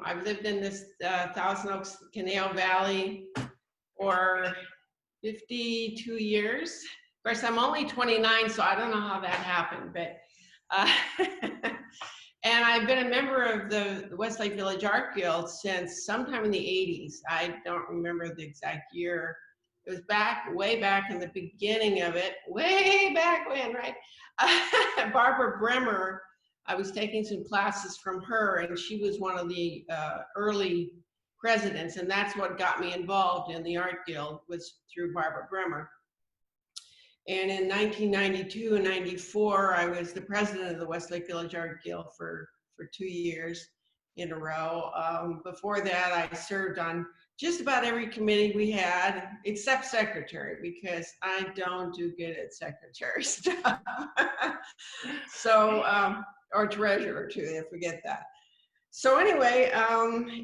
I've lived in this Thousand Oaks Canal Valley for 52 years. Of course, I'm only 29, so I don't know how that happened, but and I've been a member of the Westlake Village Art Guild since sometime in the 80s. I don't remember the exact year. It was way back in the beginning of it, way back when, right? Barbara Bremer, I was taking some classes from her, and she was one of the early presidents, and that's what got me involved in the Art Guild, was through Barbara Bremer. And in 1992 and 94, I was the president of the Westlake Village Art Guild for 2 years in a row. Before that, I served on just about every committee we had, except secretary, because I don't do good at secretary stuff. So, or treasurer too, forget that. So anyway,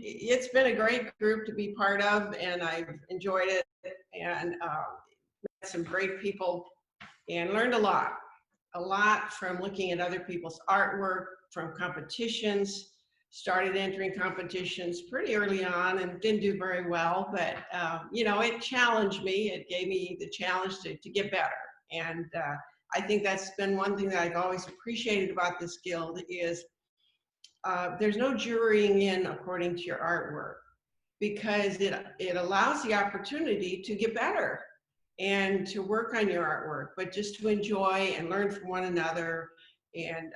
it's been a great group to be part of, and I've enjoyed it, and met some great people and learned a lot from looking at other people's artwork, from competitions. Started entering competitions pretty early on and didn't do very well, but you know, it challenged me. It gave me the challenge to get better. And I think that's been one thing that I've always appreciated about this guild is there's no jurying in according to your artwork, because it allows the opportunity to get better and to work on your artwork, but just to enjoy and learn from one another and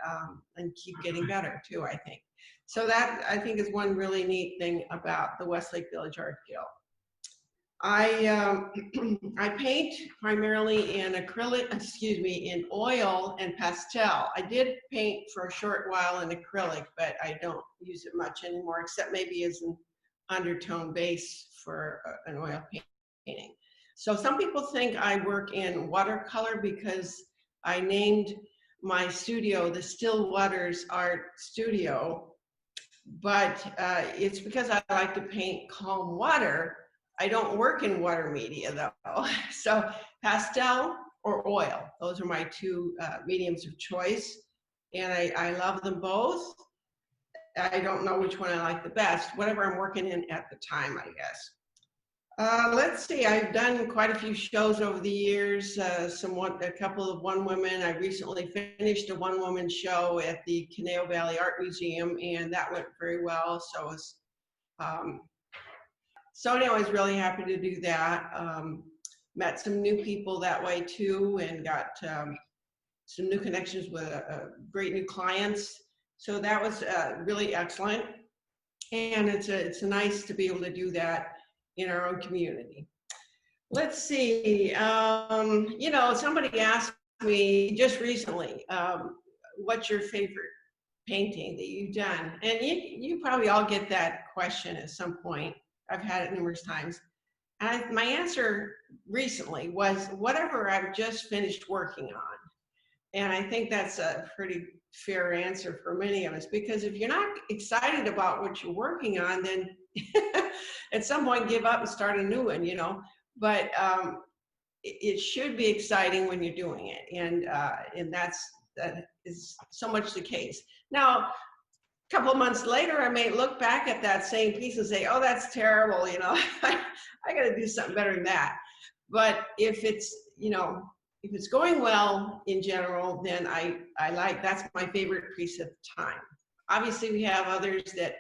keep getting better too, I think. So that, I think, is one really neat thing about the Westlake Village Art Guild. I paint primarily in acrylic, in oil and pastel. I did paint for a short while in acrylic, but I don't use it much anymore, except maybe as an undertone base for an oil painting. So some people think I work in watercolor because I named my studio the Still Waters Art Studio, but it's because I like to paint calm water. I don't work in water media though. So pastel or oil, those are my two mediums of choice. And I love them both. I don't know which one I like the best, whatever I'm working in at the time, I guess. Let's see, I've done quite a few shows over the years, a couple of one-women. I recently finished a one-woman show at the Canal Valley Art Museum, and that went very well. So anyway, I was really happy to do that. Met some new people that way too, and got some new connections with great new clients. So that was really excellent. And it's nice to be able to do that in our own community. Let's see, you know, somebody asked me just recently, what's your favorite painting that you've done? And you probably all get that question at some point. I've had it numerous times. And my answer recently was whatever I've just finished working on. And I think that's a pretty fair answer for many of us, because if you're not excited about what you're working on, then at some point give up and start a new one, you know. But it should be exciting when you're doing it, and that is so much the case. Now, a couple of months later, I may look back at that same piece and say, oh, that's terrible, you know. I got to do something better than that. But if it's, you know, if it's going well in general, then that's my favorite piece at the time. Obviously, we have others that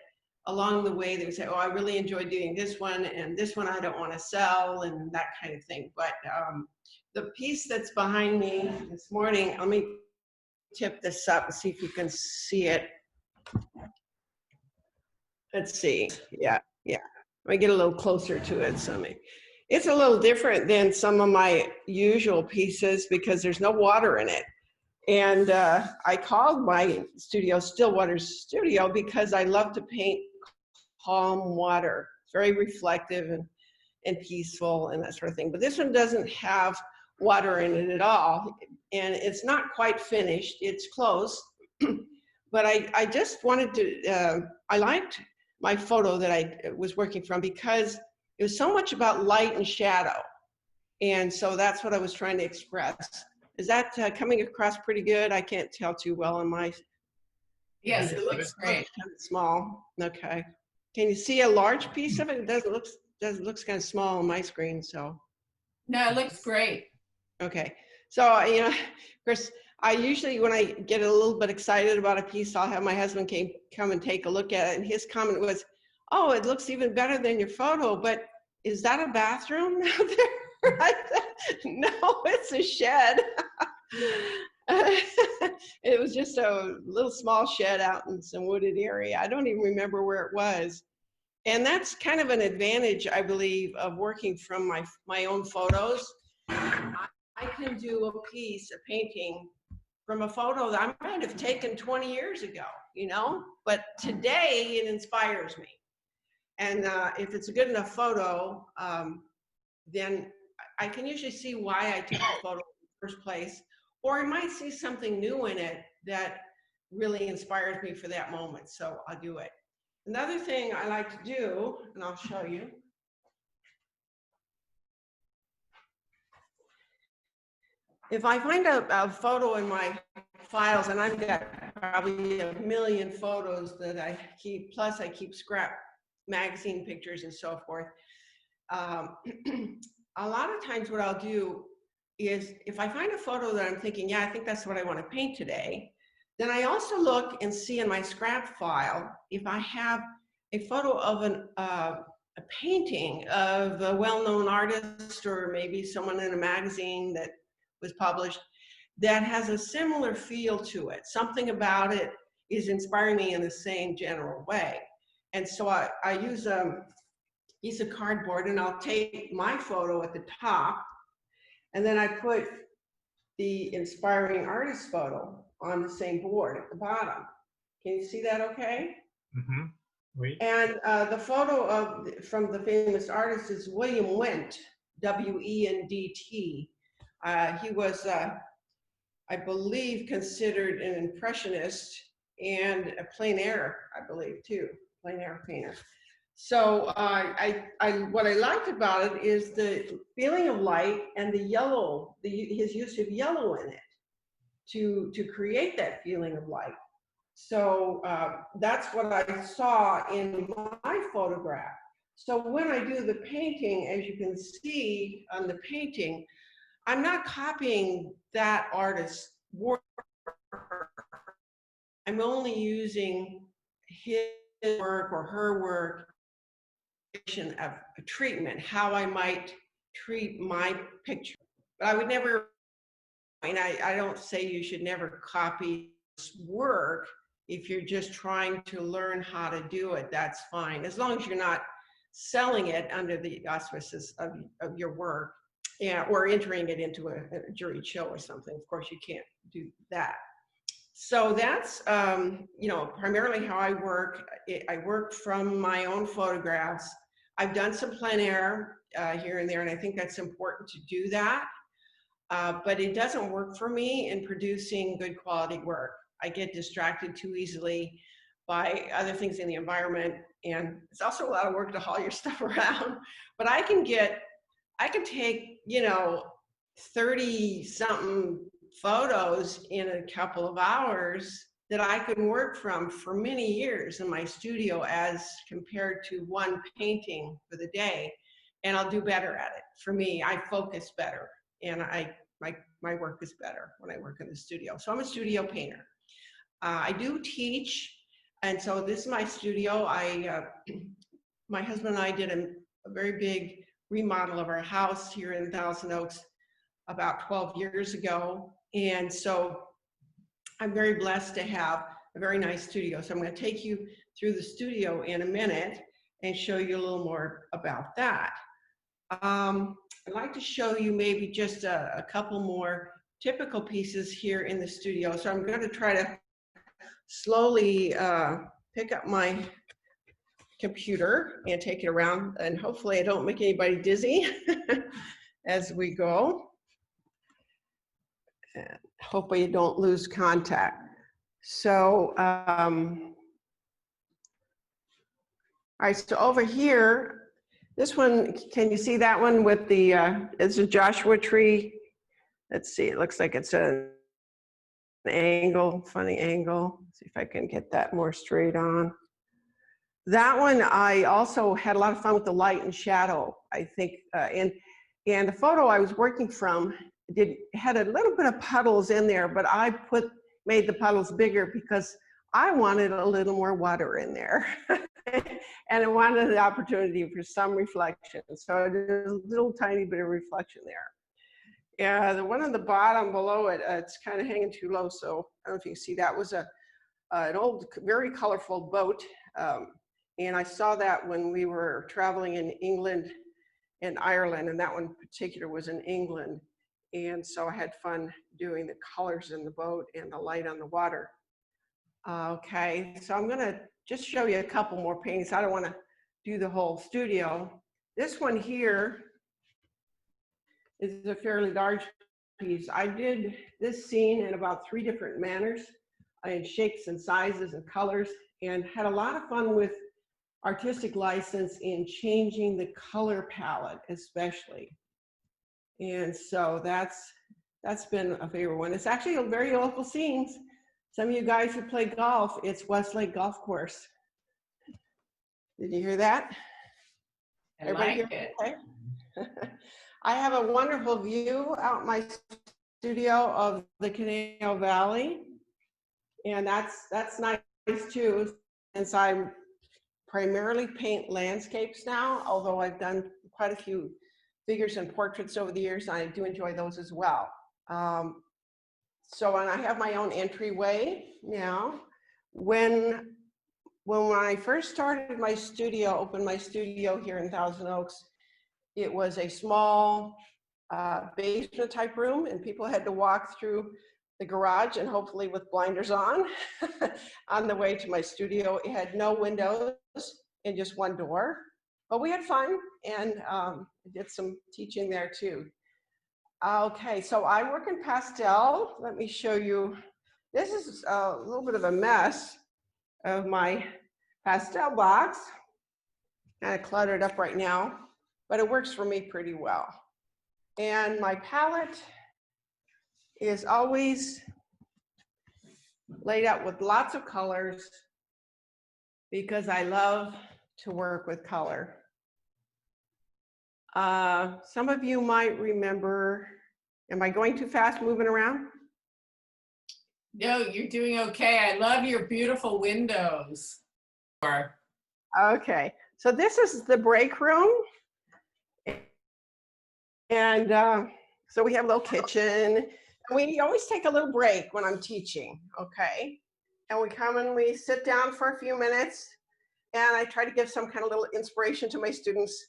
along the way they say, oh, I really enjoy doing this one, and this one I don't want to sell, and that kind of thing. But the piece that's behind me this morning, let me tip this up and see if you can see it. Let's see. Yeah. Let me get a little closer to it. It's a little different than some of my usual pieces because there's no water in it. And I called my studio Still Waters Studio because I love to paint calm water. It's very reflective and peaceful and that sort of thing. But this one doesn't have water in it at all. And it's not quite finished. It's close. But I just wanted to, I liked my photo that I was working from because it was so much about light and shadow. And so that's what I was trying to express. Is that coming across pretty good? I can't tell too well on my. Yes, it looks great. Kind of small. Okay. Can you see a large piece of it? It looks kind of small on my screen, so. No, it looks great. Okay, so of course, I usually, when I get a little bit excited about a piece, I'll have my husband come and take a look at it, and his comment was, "Oh, it looks even better than your photo, but is that a bathroom out there?" I said, "No, it's a shed." It was just a little small shed out in some wooded area. I don't even remember where it was. And that's kind of an advantage, I believe, of working from my own photos. I can do a piece, a painting, from a photo that I might have taken 20 years ago, but today it inspires me. And if it's a good enough photo, then I can usually see why I took the photo in the first place, or I might see something new in it that really inspires me for that moment, so I'll do it. Another thing I like to do, and I'll show you, if I find a photo in my files, and I've got probably a million photos that I keep, plus I keep scrap magazine pictures and so forth. A lot of times what I'll do is, if I find a photo that I'm thinking, yeah, I think that's what I want to paint today, then I also look and see in my scrap file if I have a photo of a painting of a well-known artist, or maybe someone in a magazine that was published that has a similar feel to it. Something about it is inspiring me in the same general way. And so I use a piece of cardboard, and I'll take my photo at the top, and then I put the inspiring artist photo on the same board at the bottom. Can you see that okay? Mm-hmm. Oui. And the photo from the famous artist is William Wendt, W-E-N-D-T. He was, I believe, considered an impressionist and a plein air, I believe, too, plein air painter. So what I liked about it is the feeling of light and the yellow, his use of yellow in it to create that feeling of light. So that's what I saw in my photograph. So when I do the painting, as you can see on the painting, I'm not copying that artist's work. I'm only using his work or her work of a treatment, how I might treat my picture. But I would never, I don't say you should never copy work. If you're just trying to learn how to do it, that's fine. As long as you're not selling it under the auspices of your work, or entering it into a juried show or something. Of course, you can't do that. So that's, primarily how I work. I work from my own photographs. I've done some plein air here and there, and I think that's important to do that. But it doesn't work for me in producing good quality work. I get distracted too easily by other things in the environment, and it's also a lot of work to haul your stuff around. But I can take, 30-something photos in a couple of hours that I can work from for many years in my studio, as compared to one painting for the day. And I'll do better at it. For me, I focus better, and my work is better when I work in the studio. So I'm a studio painter. I do teach, and so this is my studio. My husband and I did a very big remodel of our house here in Thousand Oaks about 12 years ago. And so I'm very blessed to have a very nice studio. So I'm going to take you through the studio in a minute and show you a little more about that. I'd like to show you maybe just a couple more typical pieces here in the studio. So I'm going to try to slowly pick up my computer and take it around, and hopefully I don't make anybody dizzy as we go. And hopefully you don't lose contact. So, all right, so over here, this one, can you see that one with the, it's a Joshua tree. Let's see, it looks like it's an angle, funny angle. Let's see if I can get that more straight on. that one, I also had a lot of fun with the light and shadow, I think. And the photo I was working from had a little bit of puddles in there, but I made the puddles bigger because I wanted a little more water in there. And I wanted the opportunity for some reflection. So I did a little tiny bit of reflection there. Yeah, the one on the bottom below it, it's kind of hanging too low. So I don't know if you can see, that was an old, very colorful boat. And I saw that when we were traveling in England and Ireland, and that one in particular was in England. And so I had fun doing the colors in the boat and the light on the water. Okay, so I'm gonna just show you a couple more paintings. I don't wanna do the whole studio. This one here is a fairly large piece. I did this scene in about 3 different manners, in shapes and sizes and colors, and had a lot of fun with artistic license in changing the color palette, especially. And so that's been a favorite one. It's actually a very local scene. Some of you guys who play golf, it's Westlake Golf Course. Did you hear that? I like it. Okay? I have a wonderful view out my studio of the Canal Valley. And that's nice too, since I primarily paint landscapes now, although I've done quite a few figures and portraits over the years, and I do enjoy those as well. So, and I have my own entryway now. When I first started my studio, opened my studio here in Thousand Oaks, it was a small basement type room, and people had to walk through the garage, and hopefully with blinders on the way to my studio. It had no windows and just one door, but we had fun, and did some teaching there too. Okay, so I work in pastel. Let me show you. This is a little bit of a mess of my pastel box. Kind of cluttered up right now, but it works for me pretty well. And my palette is always laid out with lots of colors because I love to work with color. Some of you might remember, am I going too fast moving around? No, you're doing okay. I love your beautiful windows. Okay, so this is the break room. And so we have a little kitchen. We always take a little break when I'm teaching, okay? And we come and we sit down for a few minutes, and I try to give some kind of little inspiration to my students.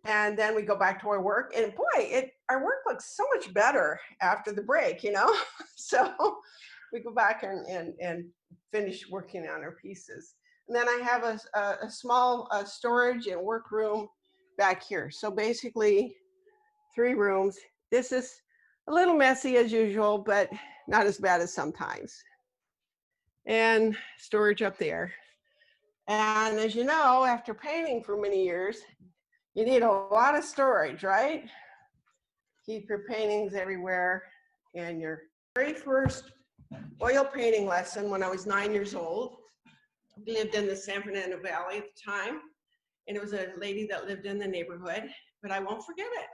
And then we go back to our work, and boy, our work looks so much better after the break, you know? So we go back and finish working on our pieces. And then I have a small storage and work room back here. So basically 3 rooms. This is a little messy as usual, but not as bad as sometimes. And storage up there. And as you know, after painting for many years, you need a lot of storage, right? Keep your paintings everywhere. And your very first oil painting lesson when I was 9 years old, I lived in the San Fernando Valley at the time. And it was a lady that lived in the neighborhood, but I won't forget it.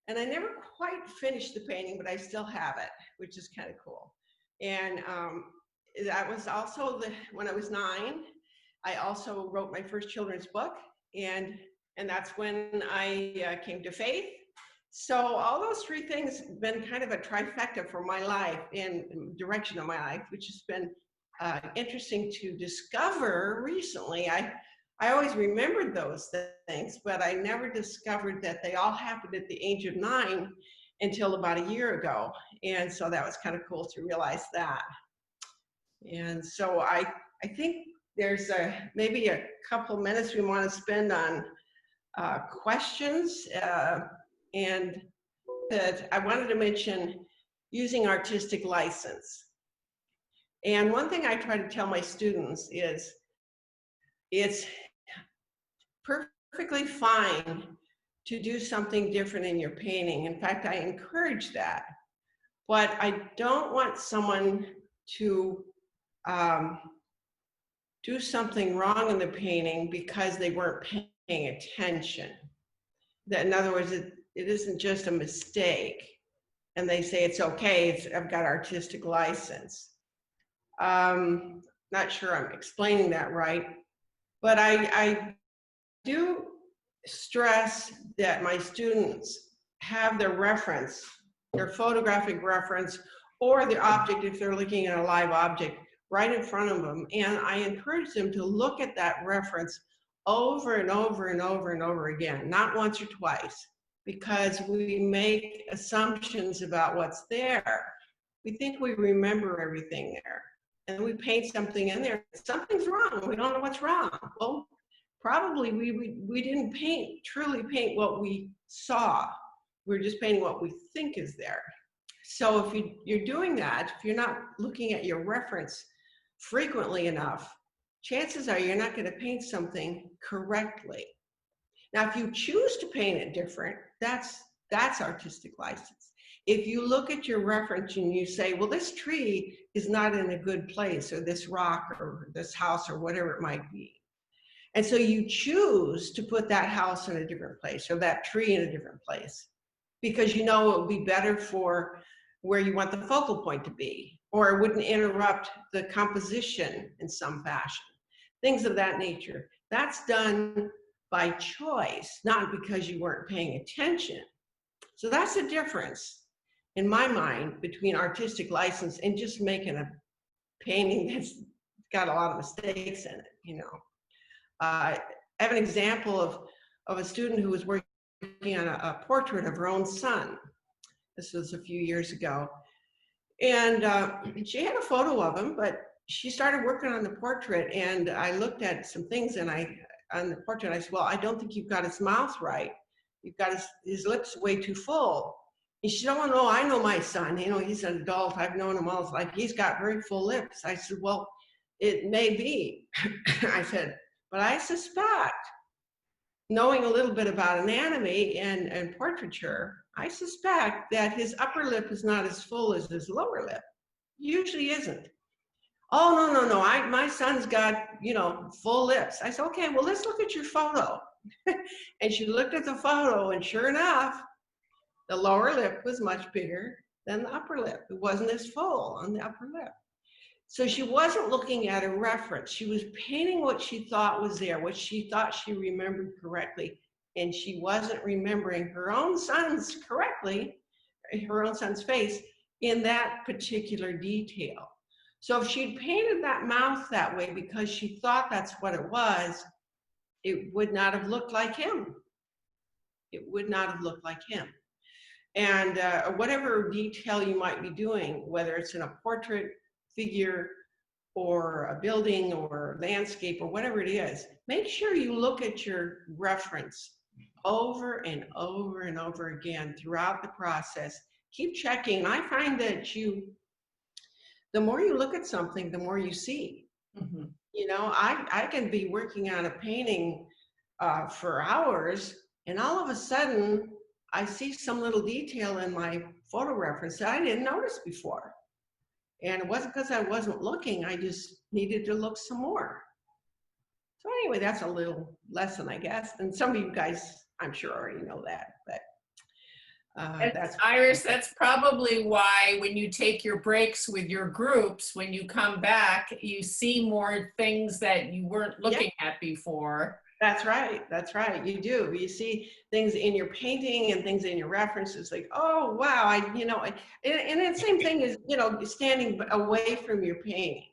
And I never quite finished the painting, but I still have it, which is kind of cool. And that was also when I was 9, I also wrote my first children's book, and that's when I came to faith. So all those 3 things have been kind of a trifecta for my life and direction of my life, which has been interesting to discover recently. I always remembered those things, but I never discovered that they all happened at the age of 9 until about a year ago. And so that was kind of cool to realize that. And so I think there's maybe a couple minutes we want to spend on questions. And that I wanted to mention using artistic license. And one thing I try to tell my students is it's perfectly fine to do something different in your painting. In fact, I encourage that. But I don't want someone to do something wrong in the painting because they weren't paying attention. That, in other words, it isn't just a mistake, and they say it's okay, I've got artistic license. Not sure I'm explaining that right, but I do stress that my students have their reference, their photographic reference, or the object, if they're looking at a live object, right in front of them. And I encourage them to look at that reference over and over and over and over again, not once or twice, because we make assumptions about what's there. We think we remember everything there, and we paint something in there. Something's wrong. We don't know what's wrong. Well, probably we didn't truly paint what we saw. We're just painting what we think is there. So if you're doing that, if you're not looking at your reference frequently enough, chances are you're not going to paint something correctly. Now, if you choose to paint it different, that's artistic license. If you look at your reference and you say, well, this tree is not in a good place, or this rock, or this house, or whatever it might be. And so you choose to put that house in a different place, or that tree in a different place, because you know it will be better for where you want the focal point to be, or it wouldn't interrupt the composition in some fashion. Things of that nature. That's done by choice, not because you weren't paying attention. So that's the difference, in my mind, between artistic license and just making a painting that's got a lot of mistakes in it, you know. I have an example of a student who was working on a portrait of her own son. This was a few years ago. And she had a photo of him, but she started working on the portrait, and I looked at some things on the portrait, I said, well, I don't think you've got his mouth right. You've got his lips way too full. And she said, oh, no, I know my son. You know, he's an adult. I've known him all his life. He's got very full lips. I said, well, it may be. I said, but I suspect, knowing a little bit about anatomy and portraiture, I suspect that his upper lip is not as full as his lower lip. Usually isn't. Oh, no, my son's got, you know, full lips. I said, okay, well, let's look at your photo. And she looked at the photo, and sure enough, the lower lip was much bigger than the upper lip. It wasn't as full on the upper lip. So she wasn't looking at a reference. She was painting what she thought was there, what she thought she remembered correctly, and she wasn't remembering her own son's face in that particular detail. So if she'd painted that mouth that way because she thought that's what it was, it would not have looked like him. It would not have looked like him. And whatever detail you might be doing, whether it's in a portrait, figure, or a building, or landscape, or whatever it is, make sure you look at your reference over and over and over again throughout the process. Keep checking. I find that the more you look at something, the more you see. Mm-hmm. You know, I can be working on a painting for hours, and all of a sudden, I see some little detail in my photo reference that I didn't notice before. And it wasn't because I wasn't looking, I just needed to look some more. So anyway, that's a little lesson, I guess. And some of you guys, I'm sure, already know that, but that's Iris, that's probably why when you take your breaks with your groups, when you come back, you see more things that you weren't looking at before. That's right. That's right. You do. You see things in your painting and things in your references, like, oh, wow. And the same thing is, you know, standing away from your painting.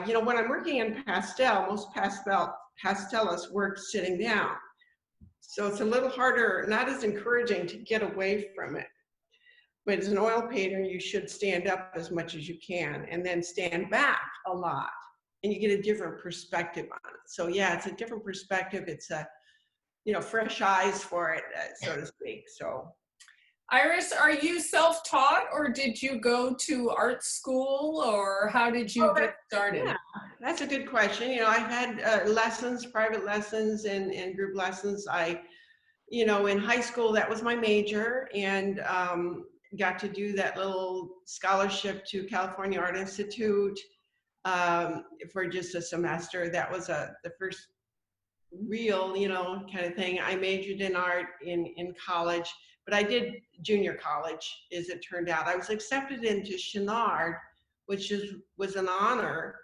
You know, when I'm working in pastel, most pastelists work sitting down. So it's a little harder, not as encouraging to get away from it. But as an oil painter, you should stand up as much as you can and then stand back a lot. And you get a different perspective on it. So yeah, it's a different perspective. It's a, you know, fresh eyes for it, so to speak. So, Iris, are you self-taught, or did you go to art school, or how did you get started? Yeah, that's a good question. You know, I've had lessons, private lessons, and group lessons. You know, in high school, that was my major, and got to do that little scholarship to California Art Institute. for just a semester. That was the first real, you know, kind of thing. I majored in art in college, but I did junior college, as it turned out. I was accepted into Chenard, which was an honor.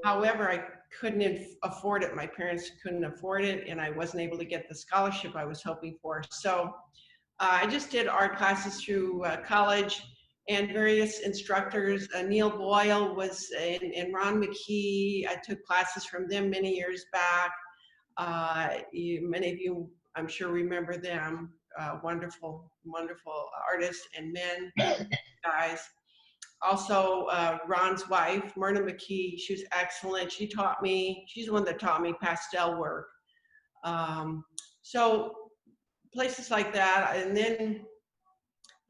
However, I couldn't afford it. My parents couldn't afford it, and I wasn't able to get the scholarship I was hoping for. So I just did art classes through college and various instructors. Neil Boyle was and Ron McKee. I took classes from them many years back. Many of you, I'm sure, remember them. Wonderful, wonderful artists and men, guys. Also, Ron's wife, Myrna McKee, she was excellent. She's the one that taught me pastel work. So places like that. And then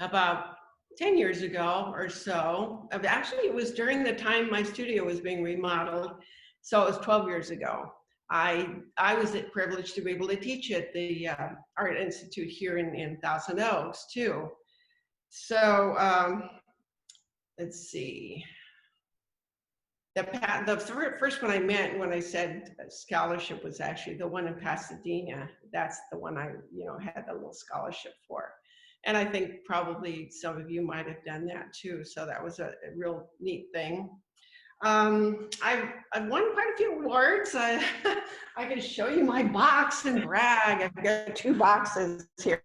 about 10 years ago or so, actually it was during the time my studio was being remodeled. So it was 12 years ago. I was privileged to be able to teach at the Art Institute here in Thousand Oaks too. So let's see. The first one I meant when I said scholarship was actually the one in Pasadena. That's the one I, you know, had a little scholarship for. And I think probably some of you might have done that too. So that was a real neat thing. I've won quite a few awards. I can show you my box and brag. I've got 2 boxes here.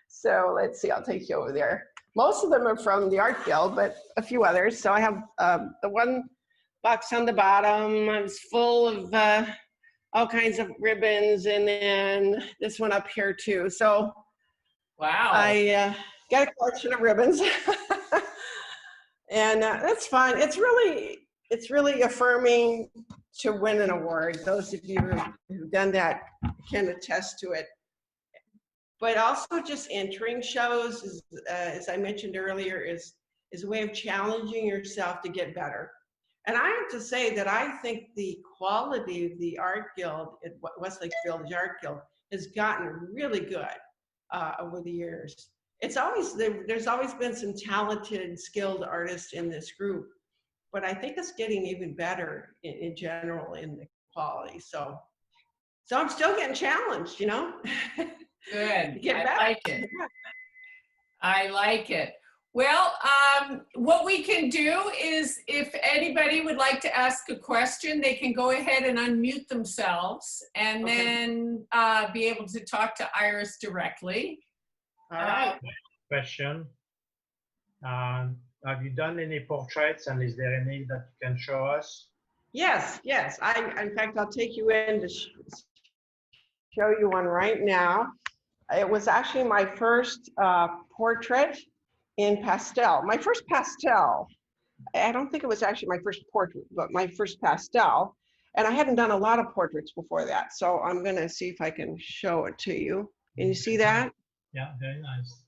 So let's see, I'll take you over there. Most of them are from the Art Guild, but a few others. So I have the one box on the bottom. It's full of all kinds of ribbons, and then this one up here too. So Wow. I got a collection of ribbons. And that's fun. It's really affirming to win an award. Those of you who've done that can attest to it. But also just entering shows, is, as I mentioned earlier, is a way of challenging yourself to get better. And I have to say that I think the quality of the Art Guild, at Westlake Village Art Guild, has gotten really good over the years. There's always been some talented, skilled artists in this group, but I think it's getting even better in general in the quality. So I'm still getting challenged, you know? Good. Get I better. like it. I like it. Well, what we can do is, if anybody would like to ask a question, they can go ahead and unmute themselves and then be able to talk to Iris directly. All right. Question. Have you done any portraits, and is there any that you can show us? Yes. In fact, I'll take you in to show you one right now. It was actually my first portrait in pastel. My first pastel. I don't think it was actually my first portrait, but my first pastel. And I hadn't done a lot of portraits before that. So I'm going to see if I can show it to you. Can you see that? Yeah, very nice.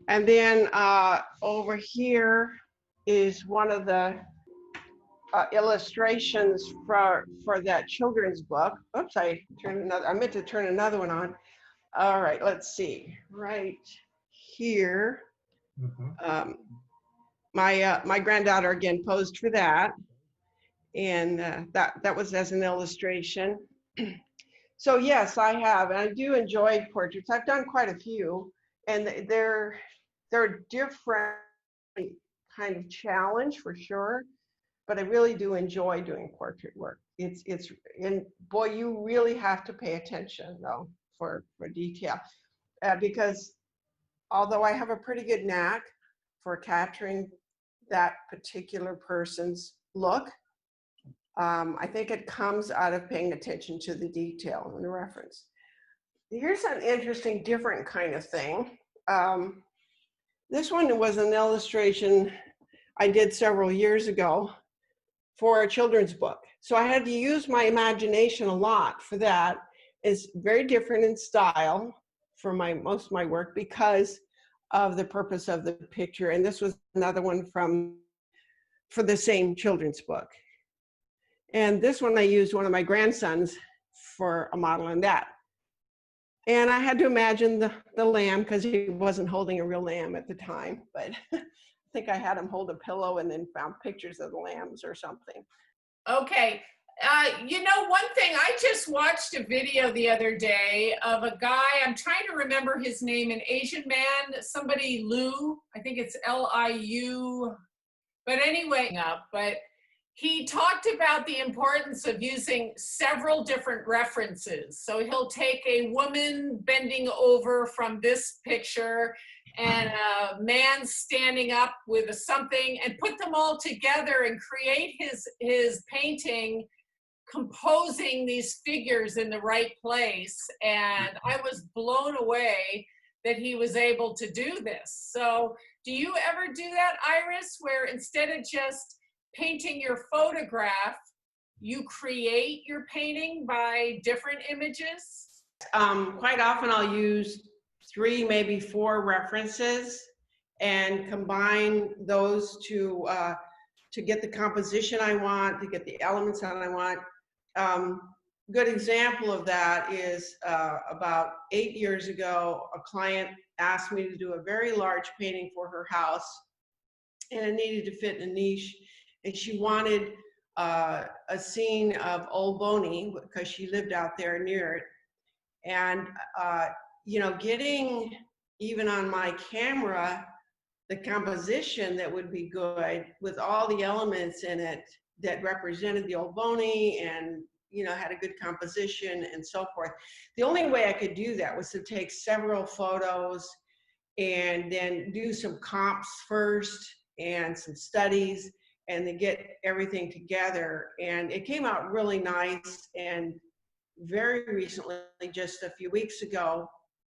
And then over here is one of the illustrations for that children's book. Oops, I meant to turn another one on. All right, let's see. Right here, my granddaughter again posed for that, and that was as an illustration. So yes, I have, and I do enjoy portraits. I've done quite a few, and they're a different kind of challenge for sure, but I really do enjoy doing portrait work. And boy, you really have to pay attention though for detail, because although I have a pretty good knack for capturing that particular person's look, I think it comes out of paying attention to the detail and the reference. Here's an interesting, different kind of thing. This one was an illustration I did several years ago for a children's book. So I had to use my imagination a lot for that. It's very different in style for most of my work because of the purpose of the picture. And this was another one for the same children's book. And this one I used one of my grandsons for a model in that. And I had to imagine the lamb because he wasn't holding a real lamb at the time, but I think I had him hold a pillow and then found pictures of the lambs or something. Okay. You know, one thing, I just watched a video the other day of a guy, I'm trying to remember his name, an Asian man, somebody Liu, I think it's Liu, but anyway, but he talked about the importance of using several different references. So he'll take a woman bending over from this picture and a man standing up with something and put them all together and create his painting composing these figures in the right place. And I was blown away that he was able to do this. So do you ever do that, Iris, where instead of just painting your photograph, you create your painting by different images? Quite often I'll use 3, maybe 4 references and combine those to get the composition I want, to get the elements that I want. Good example of that is about 8 years ago, a client asked me to do a very large painting for her house, and it needed to fit in a niche. And she wanted a scene of Old Boney because she lived out there near it. And, you know, getting even on my camera, the composition that would be good with all the elements in it that represented the Old Boney and, you know, had a good composition and so forth. The only way I could do that was to take several photos and then do some comps first and some studies and then get everything together. And it came out really nice. And very recently, just a few weeks ago,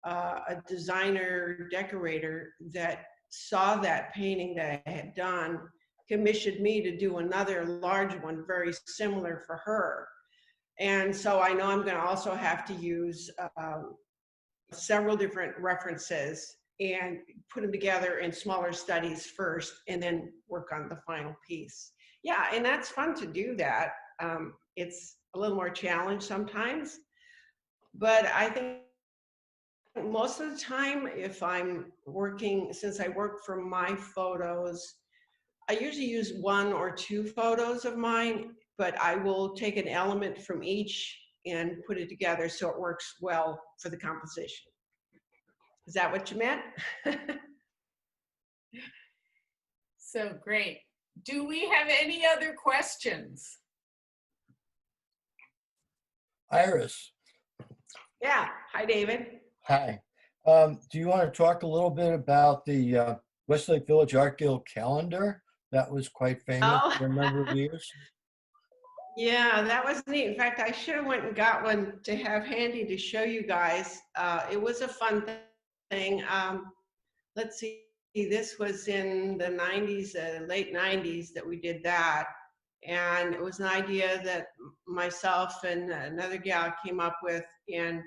a designer decorator that saw that painting that I had done commissioned me to do another large one very similar for her. And so I know I'm going to also have to use several different references and put them together in smaller studies first and then work on the final piece. Yeah, and that's fun to do that. It's a little more challenge sometimes, but I think most of the time, if I'm working, since I work for my photos, I usually use 1 or 2 photos of mine, but I will take an element from each and put it together so it works well for the composition. Is that what you meant? So great. Do we have any other questions? Iris. Yeah. Hi, David. Hi. Do you want to talk a little bit about the Westlake Village Art Guild calendar? That was quite famous for a number of years. Yeah, that was neat. In fact, I should have went and got one to have handy to show you guys. It was a fun thing. Let's see, this was in the 90s, late 90s that we did that. And it was an idea that myself and another gal came up with. And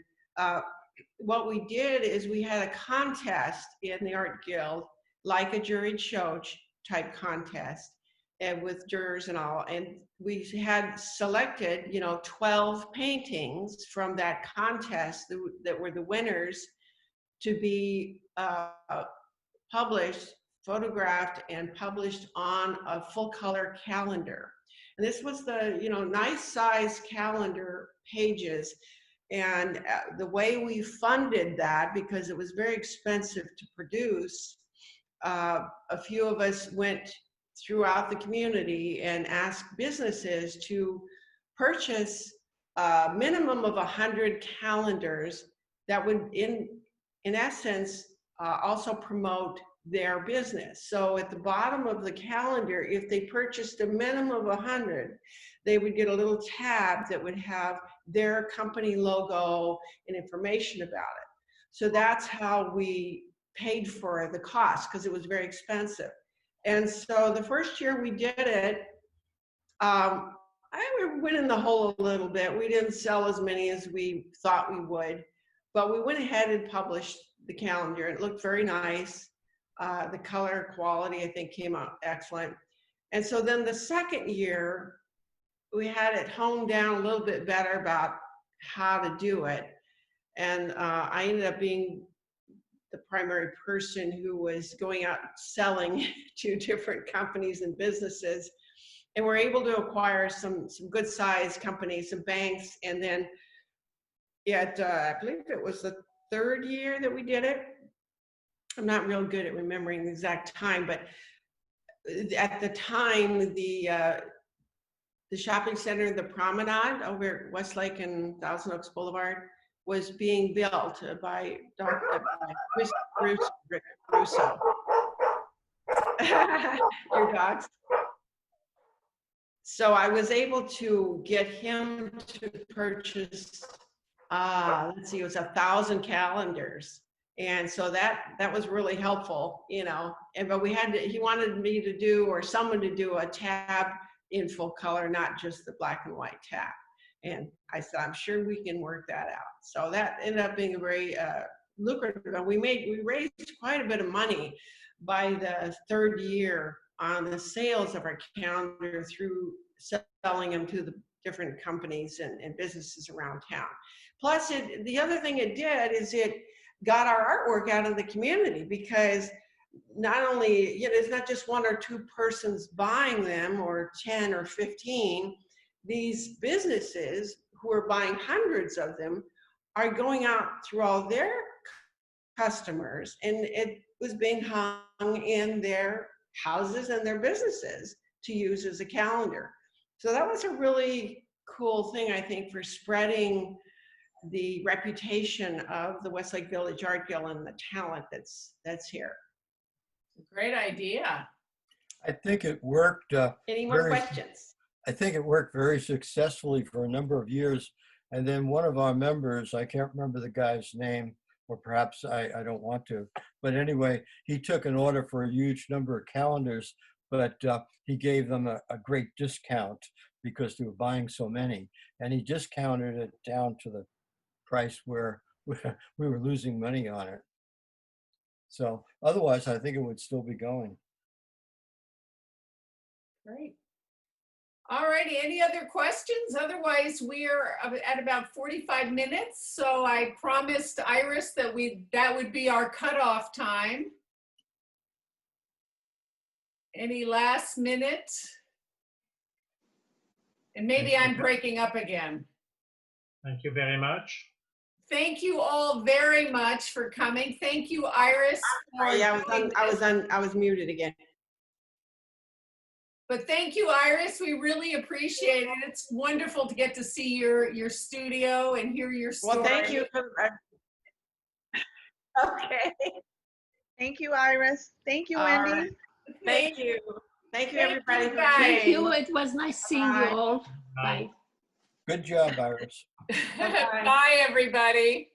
what we did is we had a contest in the Art Guild, like a juried show type contest, and with jurors and all. And we had selected, you know, 12 paintings from that contest that were the winners to be published, photographed, and published on a full color calendar. And this was the, you know, nice size calendar pages. And the way we funded that, because it was very expensive to produce, a few of us went throughout the community and asked businesses to purchase a minimum of 100 calendars that would, in essence, also promote their business. So at the bottom of the calendar, if they purchased a minimum of 100, they would get a little tab that would have their company logo and information about it. So that's how we paid for the cost, because it was very expensive. And so the first year we did it, I went in the hole a little bit. We didn't sell as many as we thought we would, but we went ahead and published the calendar. It looked very nice. The color quality, I think, came out excellent. And so then the second year, we had it honed down a little bit better about how to do it. And I ended up being the primary person who was going out selling to different companies and businesses. And we're able to acquire some good sized companies, some banks. And then I believe it was the third year that we did it. I'm not real good at remembering the exact time, but at the time, the shopping center, the Promenade over at Westlake and Thousand Oaks Boulevard, was being built by Chris Russo. Your dogs. So I was able to get him to purchase, let's see, it was 1,000 calendars. And so that was really helpful, you know. But he wanted me to do, or someone to do, a tab in full color, not just the black and white tab. And I said, I'm sure we can work that out. So that ended up being a very lucrative. And we raised quite a bit of money by the third year on the sales of our calendar through selling them to the different companies and businesses around town. Plus, the other thing it did is it got our artwork out of the community, because not only, you know, it's not just one or two persons buying them, or 10 or 15. These businesses who are buying hundreds of them are going out through all their customers, and it was being hung in their houses and their businesses to use as a calendar. So that was a really cool thing, I think, for spreading the reputation of the Westlake Village Art Guild and the talent that's here. Great idea. I think it worked. Any more questions? I think it worked very successfully for a number of years. And then one of our members, I can't remember the guy's name, or perhaps I don't want to, but anyway, he took an order for a huge number of calendars, but he gave them a great discount because they were buying so many. And he discounted it down to the price where we were losing money on it. So otherwise, I think it would still be going. Great. All righty, any other questions? Otherwise, we are at about 45 minutes. So I promised Iris that would be our cutoff time. Any last minute? And maybe I'm breaking up again. Thank you very much. Thank you all very much for coming. Thank you, Iris. Yeah, I was muted again. But thank you, Iris. We really appreciate it. It's wonderful to get to see your studio and hear your story. Well, thank you. Okay. Thank you, Iris. Thank you, Wendy. Right. Thank you. Thank you, everybody. You guys. Thank you. It was nice seeing you Bye. all. Bye. Good job, Iris. Bye, everybody.